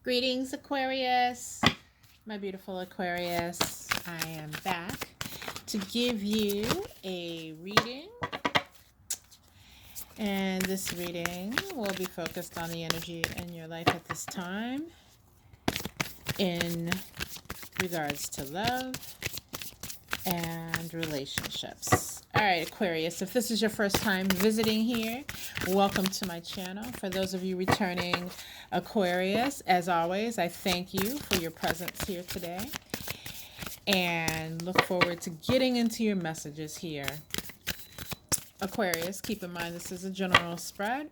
Greetings, Aquarius, my beautiful Aquarius. I am back to give you a reading, and this reading will be focused on the energy in your life at this time in regards to love and relationships. All right, Aquarius, if this is your first time visiting here, welcome to my channel. For those of you returning, Aquarius, as always, I thank you for your presence here today and look forward to getting into your messages here. Aquarius, keep in mind this is a general spread.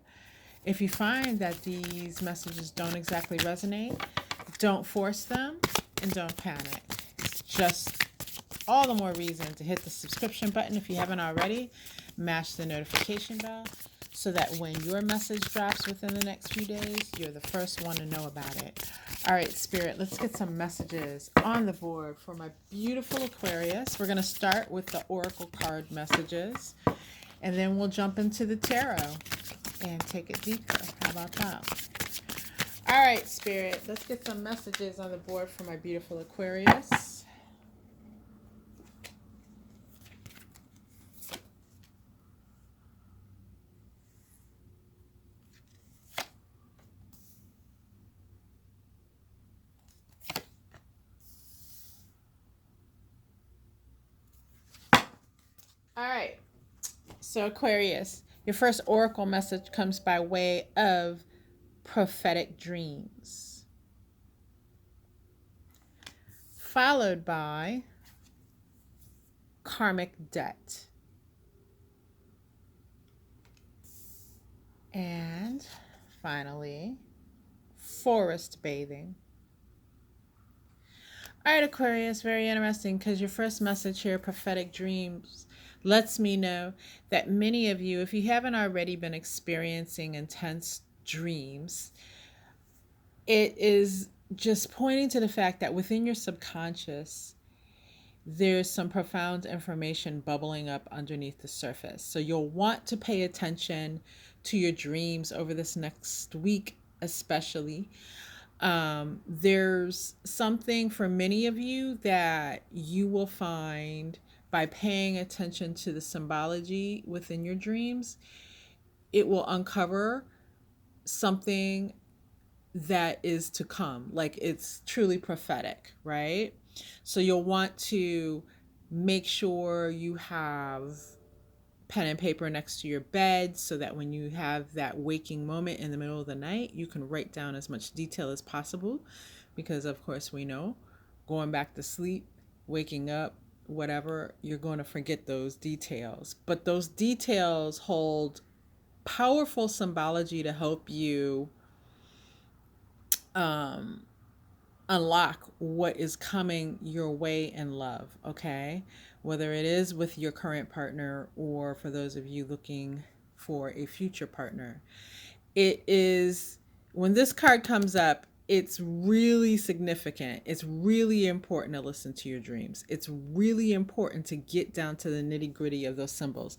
If you find that these messages don't exactly resonate, don't force them and don't panic. It's just all the more reason to hit the subscription button if you haven't already. Mash the notification bell so that when your message drops within the next few days, you're the first one to know about it. All right, Spirit, let's get some messages on the board for my beautiful Aquarius. We're going to start with the Oracle card messages, and then we'll jump into the tarot and take it deeper. How about that? All right, Spirit, let's get some messages on the board for my beautiful Aquarius. All right, so Aquarius, your first oracle message comes by way of prophetic dreams, followed by karmic debt, and finally, forest bathing. All right, Aquarius, very interesting because your first message here, prophetic dreams, lets me know that many of you, if you haven't already been experiencing intense dreams, it is just pointing to the fact that within your subconscious, there's some profound information bubbling up underneath the surface. So you'll want to pay attention to your dreams over this next week, especially. There's something for many of you that you will find by paying attention to the symbology within your dreams. It will uncover something that is to come, like it's truly prophetic, right? So you'll want to make sure you have pen and paper next to your bed so that when you have that waking moment in the middle of the night, you can write down as much detail as possible, because of course we know going back to sleep, waking up, whatever, you're going to forget those details. But those details hold powerful symbology to help you unlock what is coming your way in love, okay? Whether it is with your current partner or for those of you looking for a future partner. It is, when this card comes up, it's really significant. It's really important to listen to your dreams. It's really important to get down to the nitty-gritty of those symbols.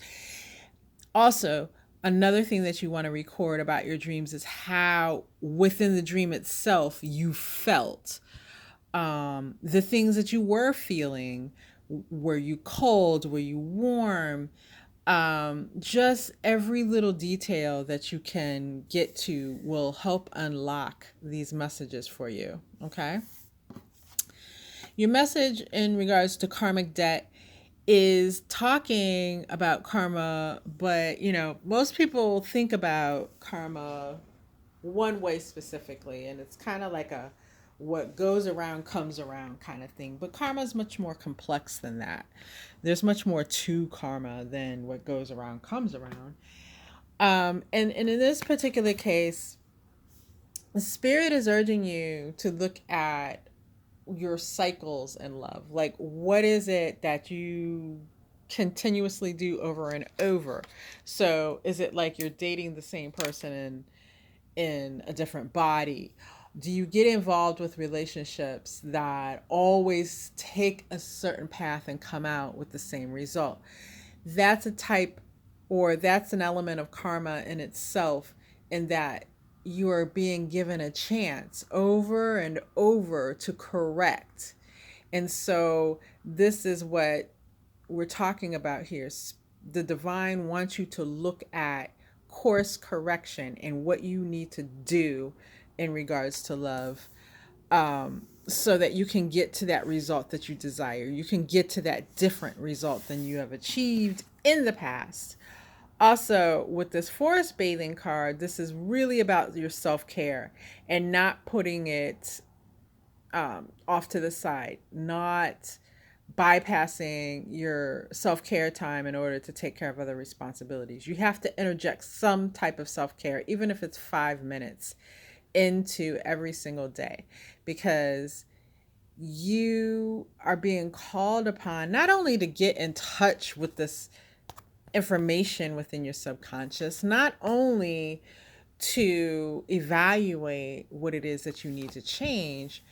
Also, another thing that you want to record about your dreams is how within the dream itself you felt. The things that you were feeling. Were you cold? Were you warm? Just every little detail that you can get to will help unlock these messages for you. Okay. Your message in regards to karmic debt is talking about karma, but most people think about karma one way specifically, and it's kind of like a what goes around comes around kind of thing. But karma is much more complex than that. There's much more to karma than what goes around comes around. And in this particular case, the spirit is urging you to look at your cycles in love. Like, what is it that you continuously do over and over? So is it like you're dating the same person in a different body? Do you get involved with relationships that always take a certain path and come out with the same result? That's a type, or that's an element of karma in itself, in that you are being given a chance over and over to correct. And so this is what we're talking about here. The divine wants you to look at course correction and what you need to do in regards to love, so that you can get to that result that you desire. You can get to that different result than you have achieved in the past. Also, with this forest bathing card, this is really about your self care and not putting it off to the side, not bypassing your self care time in order to take care of other responsibilities. You have to interject some type of self care, even if it's 5 minutes into every single day, because you are being called upon not only to get in touch with this information within your subconscious, not only to evaluate what it is that you need to change,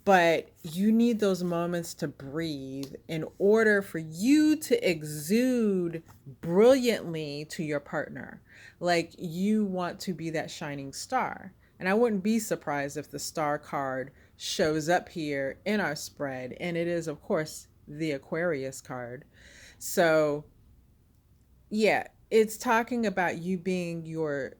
but you need those moments to breathe in order for you to exude brilliantly to your partner. Like you want to be that shining star. And I wouldn't be surprised if the star card shows up here in our spread. And it is, of course, the Aquarius card. So yeah, it's talking about you being your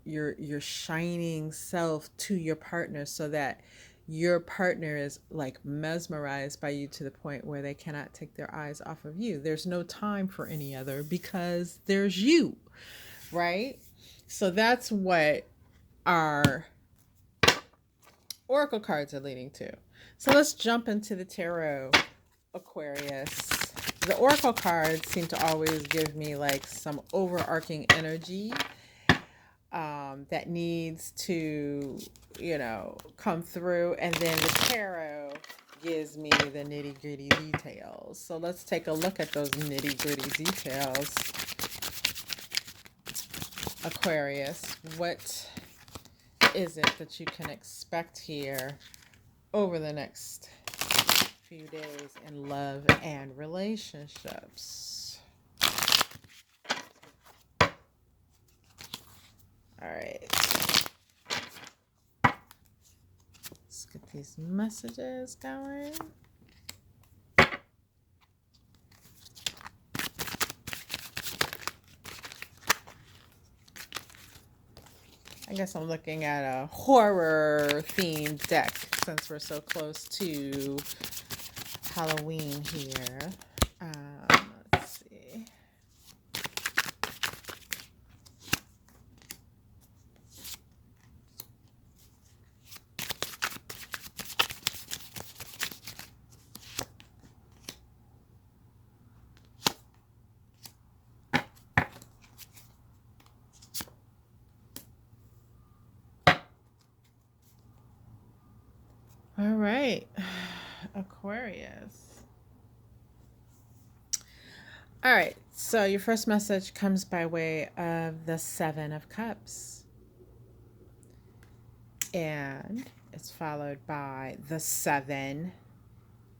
shining self to your partner, so that your partner is like mesmerized by you to the point where they cannot take their eyes off of you. There's no time for any other because there's you, right? So that's what our oracle cards are leading to. So let's jump into the tarot, Aquarius. The oracle cards seem to always give me like some overarching energy that needs to, come through. And then the tarot gives me the nitty gritty details. So let's take a look at those nitty gritty details. Aquarius, what is it that you can expect here over the next few days in love and relationships? All right. Let's get these messages going. I guess I'm looking at a horror themed deck since we're so close to Halloween here. Let's see. All right, Aquarius. All right, so your first message comes by way of the Seven of Cups. And it's followed by the Seven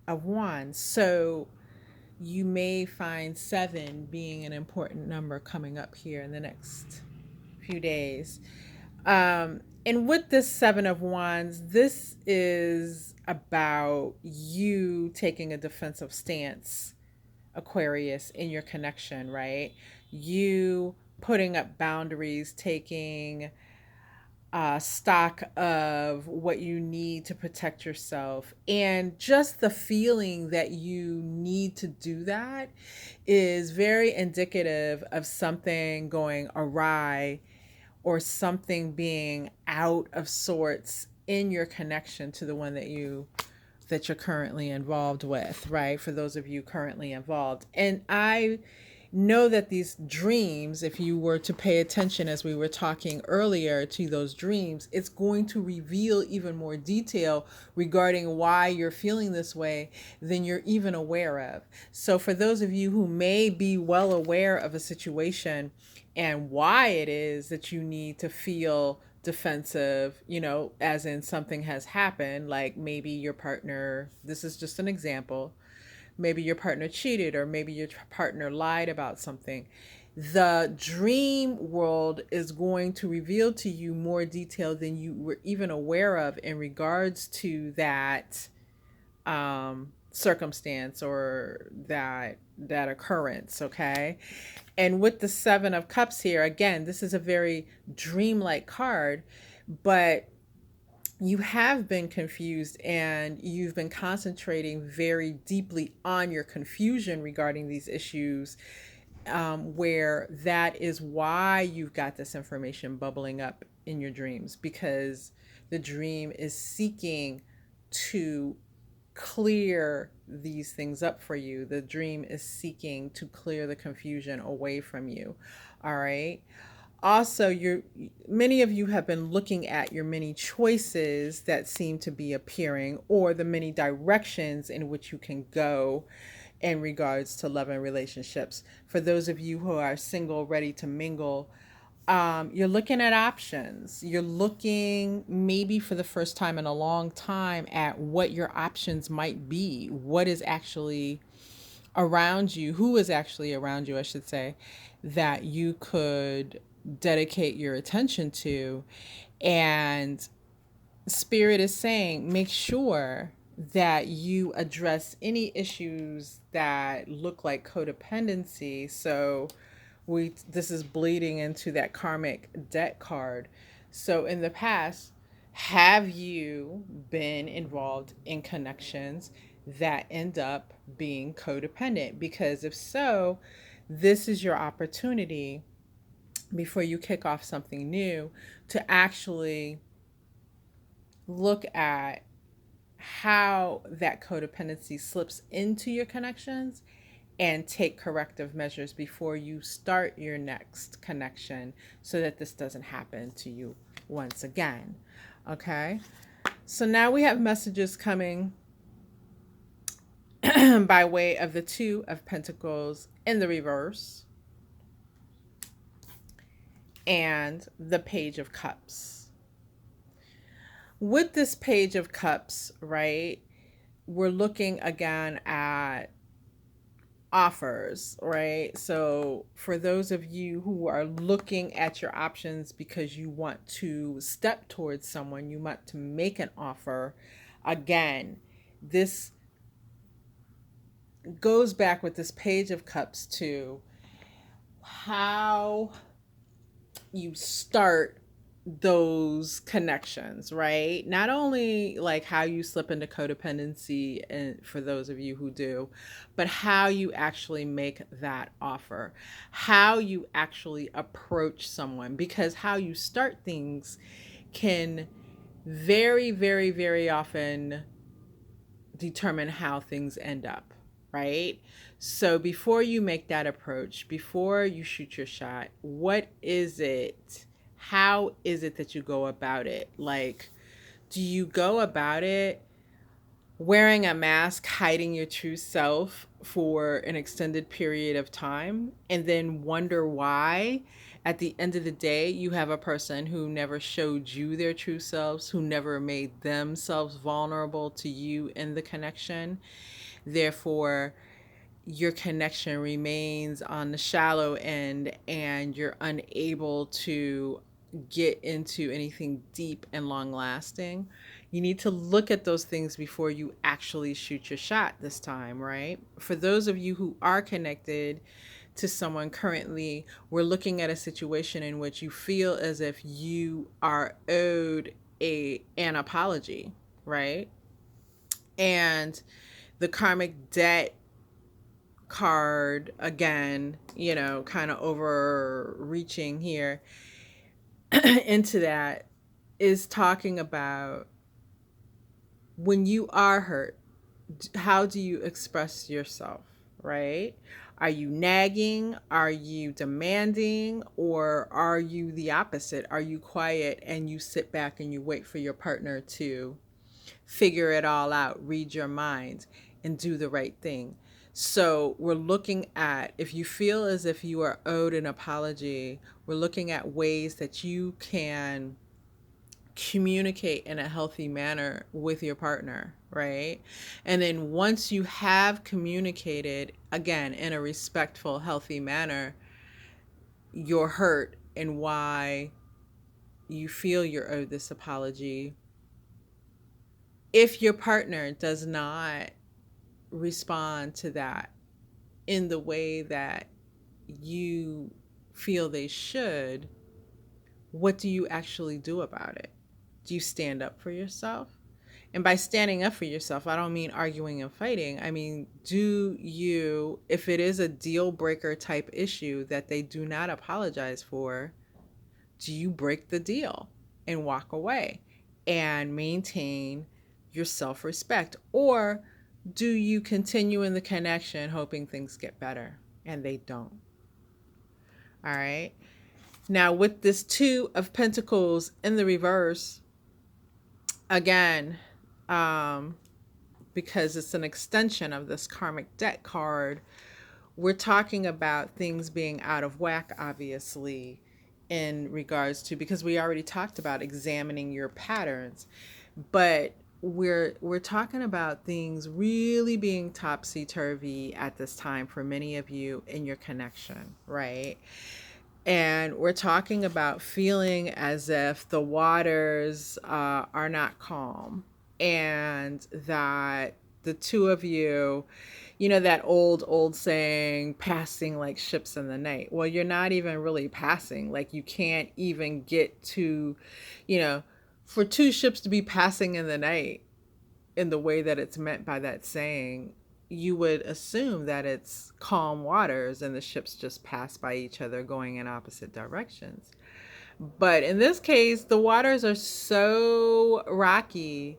of Wands. So you may find seven being an important number coming up here in the next few days. And with this Seven of Wands, this is about you taking a defensive stance, Aquarius, in your connection, right? You putting up boundaries, taking stock of what you need to protect yourself. And just the feeling that you need to do that is very indicative of something going awry or something being out of sorts in your connection to the one that you're currently involved with, right? For those of you currently involved. And I know that these dreams, if you were to pay attention as we were talking earlier to those dreams, it's going to reveal even more detail regarding why you're feeling this way than you're even aware of. So for those of you who may be well aware of a situation and why it is that you need to feel defensive, as in something has happened, like maybe your partner, this is just an example, maybe your partner cheated or maybe your partner lied about something. The dream world is going to reveal to you more detail than you were even aware of in regards to that circumstance or that occurrence. Okay, and with the Seven of Cups here, again, this is a very dreamlike card, but you have been confused and you've been concentrating very deeply on your confusion regarding these issues, where that is why you've got this information bubbling up in your dreams, because the dream is seeking to clear these things up for you. The dream is seeking to clear the confusion away from you. All right. Also, you're many of you have been looking at your many choices that seem to be appearing, or the many directions in which you can go in regards to love and relationships. For those of you who are single, ready to mingle, you're looking at options. You're looking, maybe for the first time in a long time, at what your options might be, what is actually around you, who is actually around you, I should say, that you could dedicate your attention to. And Spirit is saying, make sure that you address any issues that look like codependency. So this is bleeding into that karmic debt card. So in the past, have you been involved in connections that end up being codependent? Because if so, this is your opportunity, before you kick off something new, to actually look at how that codependency slips into your connections and take corrective measures before you start your next connection, so that this doesn't happen to you once again. Okay? So now we have messages coming by way of the Two of Pentacles in the reverse and the Page of Cups. With this Page of Cups, right, we're looking again at offers, right? So for those of you who are looking at your options because you want to step towards someone, you want to make an offer, again, this goes back with this Page of Cups to how you start those connections, right? Not only like how you slip into codependency, and for those of you who do, but how you actually make that offer, how you actually approach someone, because how you start things can very, very, very often determine how things end up, right? So before you make that approach, before you shoot your shot, what is it? How is it that you go about it? Like, do you go about it wearing a mask, hiding your true self for an extended period of time, and then wonder why at the end of the day you have a person who never showed you their true selves, who never made themselves vulnerable to you in the connection? Therefore, your connection remains on the shallow end and you're unable to get into anything deep and long lasting. You need to look at those things before you actually shoot your shot this time, right? For those of you who are connected to someone currently, we're looking at a situation in which you feel as if you are owed an apology, right? And the karmic debt card, again, kind of overreaching here into that, is talking about when you are hurt, how do you express yourself, right? Are you nagging? Are you demanding? Or are you the opposite? Are you quiet and you sit back and you wait for your partner to figure it all out, read your mind, and do the right thing? So we're looking at, if you feel as if you are owed an apology, we're looking at ways that you can communicate in a healthy manner with your partner, right? And then once you have communicated, again, in a respectful, healthy manner, you're hurt and why you feel you're owed this apology, if your partner does not respond to that in the way that you feel they should, what do you actually do about it? Do you stand up for yourself? And by standing up for yourself, I don't mean arguing and fighting. I mean, do you, if it is a deal breaker type issue that they do not apologize for, do you break the deal and walk away and maintain your self respect? Or do you continue in the connection hoping things get better? And they don't. All right. Now, with this Two of Pentacles in the reverse, again, because it's an extension of this karmic debt card, we're talking about things being out of whack, obviously, in regards to, because we already talked about examining your patterns, but we're talking about things really being topsy-turvy at this time for many of you in your connection, right? And we're talking about feeling as if the waters are not calm, and that the two of you, you know, that old saying, passing like ships in the night. Well, you're not even really passing. Like, you can't even get to, you know, for two ships to be passing in the night in the way that it's meant by that saying, you would assume that it's calm waters and the ships just pass by each other going in opposite directions. But in this case, the waters are so rocky,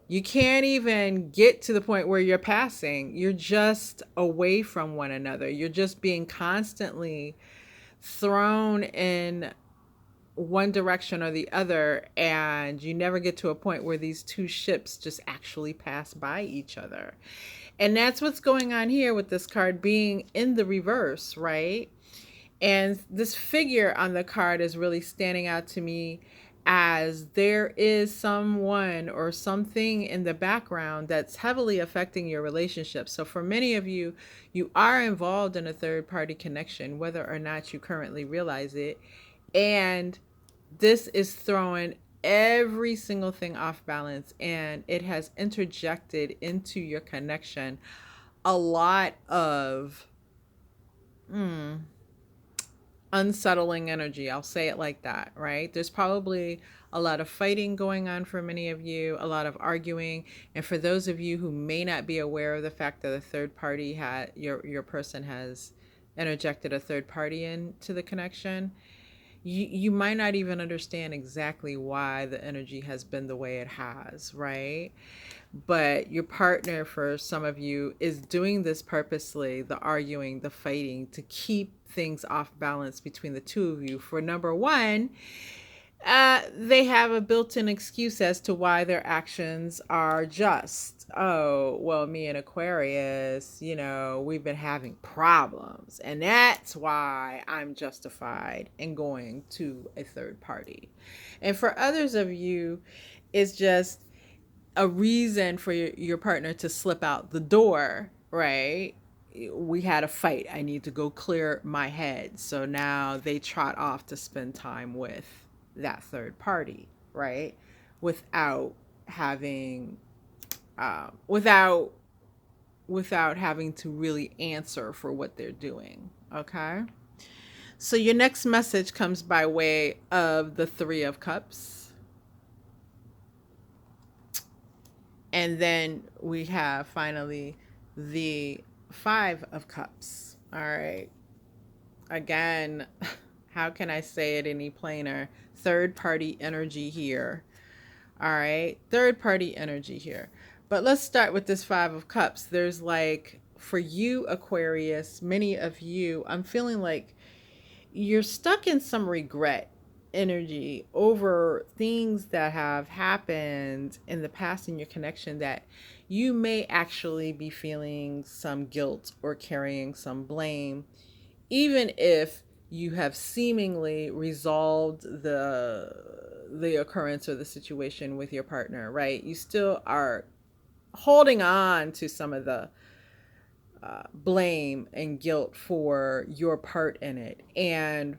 you can't even get to the point where you're passing. You're just away from one another. You're just being constantly thrown in one direction or the other, and you never get to a point where these two ships just actually pass by each other. And that's what's going on here with this card being in the reverse, right? And this figure on the card is really standing out to me, as there is someone or something in the background that's heavily affecting your relationship. So for many of you, you are involved in a third party connection, whether or not you currently realize it. And this is throwing every single thing off balance, and it has interjected into your connection a lot of unsettling energy. I'll say it like that, right? There's probably a lot of fighting going on for many of you, a lot of arguing. And for those of you who may not be aware of the fact that a third party had, your person has interjected a third party into the connection, you might not even understand exactly why the energy has been the way it has, right? But your partner, for some of you, is doing this purposely, the arguing, the fighting, to keep things off balance between the two of you. For number one, they have a built-in excuse as to why their actions are just. Oh, well, me and Aquarius, you know, we've been having problems, and that's why I'm justified in going to a third party. And for others of you, it's just a reason for your partner to slip out the door, right? We had a fight. I need to go clear my head. So now they trot off to spend time with that third party, right? Without having, without having to really answer for what they're doing. Okay. So your next message comes by way of the Three of Cups. And then we have finally the Five of Cups. All right. Again, how can I say it any plainer? Third party energy here. All right. Third party energy here. But let's start with this Five of Cups. There's like, for you, Aquarius, many of you, I'm feeling like you're stuck in some regret energy over things that have happened in the past in your connection, that you may actually be feeling some guilt or carrying some blame, even if you have seemingly resolved the occurrence or the situation with your partner, right? You still are holding on to some of the blame and guilt for your part in it. And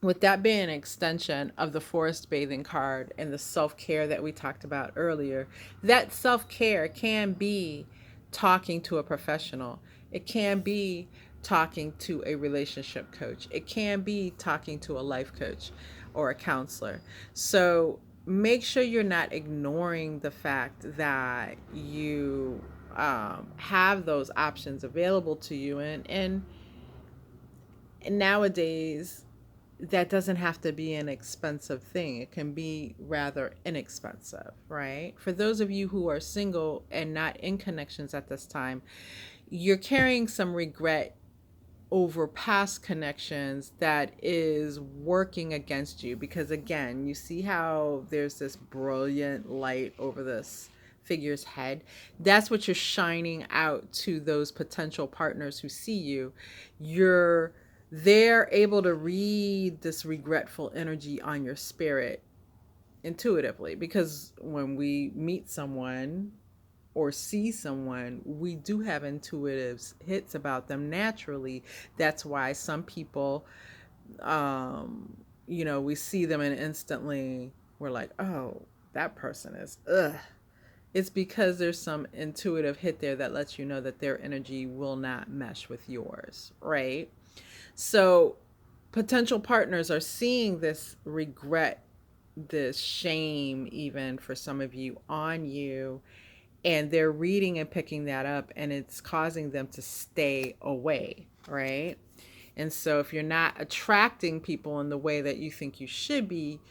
with that being an extension of the forest bathing card and the self-care that we talked about earlier, that self-care can be talking to a professional. It can be talking to a relationship coach. It can be talking to a life coach or a counselor. So make sure you're not ignoring the fact that you have those options available to you. And nowadays, that doesn't have to be an expensive thing. It can be rather inexpensive, right? For those of you who are single and not in connections at this time, you're carrying some regret over past connections that is working against you, because again, you see how there's this brilliant light over this figure's head. That's what you're shining out to those potential partners who see you. You're They're able to read this regretful energy on your spirit intuitively, because when we meet someone or see someone, we do have intuitive hits about them naturally. That's why some people, we see them and instantly we're like, oh, that person is, ugh. It's because there's some intuitive hit there that lets you know that their energy will not mesh with yours, right? So potential partners are seeing this regret, this shame, even for some of you, on you, and they're reading and picking that up, and it's causing them to stay away, right? And so if you're not attracting people in the way that you think you should be,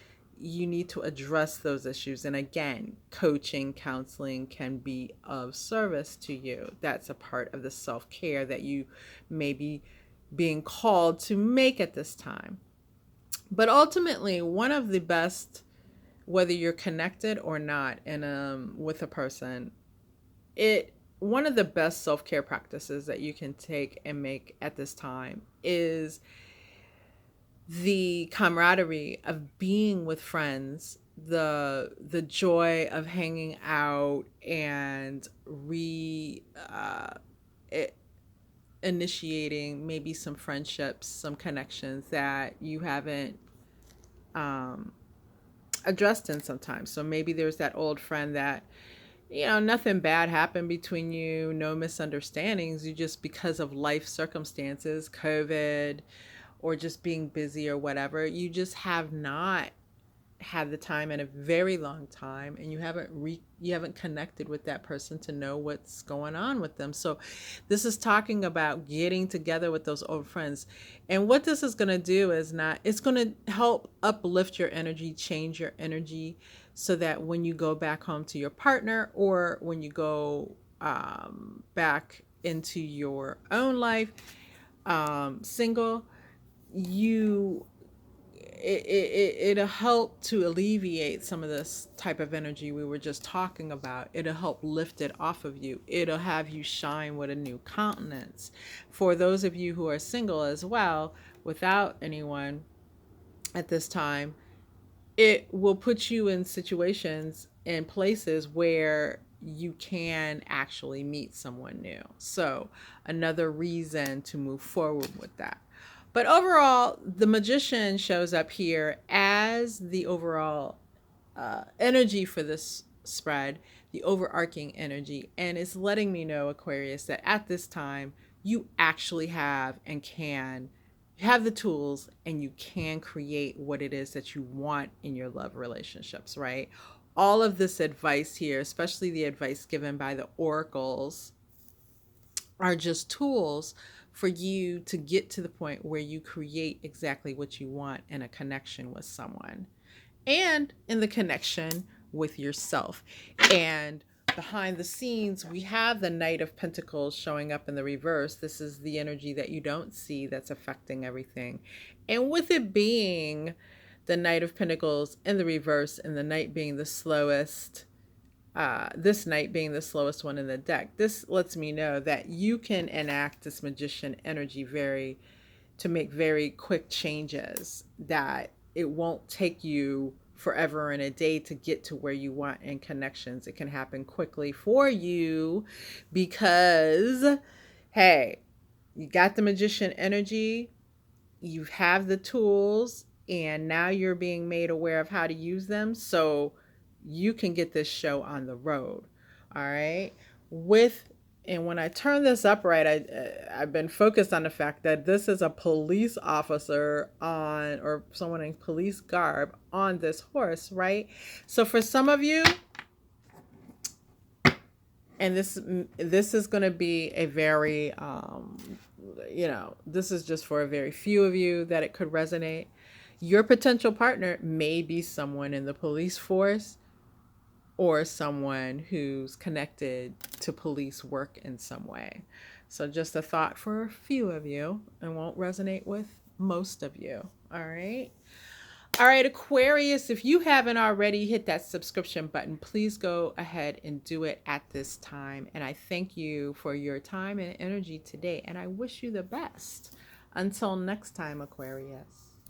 you need to address those issues. And again, coaching, counseling can be of service to you. That's a part of the self-care that you may be being called to make at this time. But ultimately, one of the best, whether you're connected or not in with a person, it one of the best self-care practices that you can take and make at this time is the camaraderie of being with friends, the joy of hanging out and it, initiating maybe some friendships, some connections that you haven't um, addressed in some time. So maybe there's that old friend that, nothing bad happened between you, no misunderstandings. You just, because of life circumstances, COVID, or just being busy or whatever, you just have not had the time in a very long time, and you haven't connected with that person to know what's going on with them. So this is talking about getting together with those old friends. And what this is going to do is not it's going to help uplift your energy, change your energy, so that when you go back home to your partner, or when you go back into your own life, single, you it'll help to alleviate some of this type of energy we were just talking about. It'll help lift it off of you. It'll have you shine with a new countenance. For those of you who are single as well, without anyone at this time, it will put you in situations and places where you can actually meet someone new. So another reason to move forward with that. But overall, the magician shows up here as the overall energy for this spread, the overarching energy. And it's letting me know, Aquarius, that at this time, you actually have and can have the tools, and you can create what it is that you want in your love relationships, right? All of this advice here, especially the advice given by the oracles, are just tools for you to get to the point where you create exactly what you want in a connection with someone, and in the connection with yourself. And behind the scenes, we have the Knight of Pentacles showing up in the reverse. This is the energy that you don't see that's affecting everything. And with it being the Knight of Pentacles in the reverse, and the Knight being the slowest, this Knight being the slowest one in the deck, this lets me know that you can enact this magician energy to make very quick changes, that it won't take you forever and a day to get to where you want in connections. It can happen quickly for you because, hey, you got the magician energy, you have the tools, and now you're being made aware of how to use them so you can get this show on the road. All right. With and when I turn this up right, I've been focused on the fact that this is a police officer on, or someone in police garb on this horse, right? So for some of you, and this is going to be a very this is just for a very few of you that it could resonate. Your potential partner may be someone in the police force or someone who's connected to police work in some way. So just a thought for a few of you, and won't resonate with most of you. All right. All right, Aquarius, if you haven't already hit that subscription button, please go ahead and do it at this time. And I thank you for your time and energy today, and I wish you the best. Until next time, Aquarius.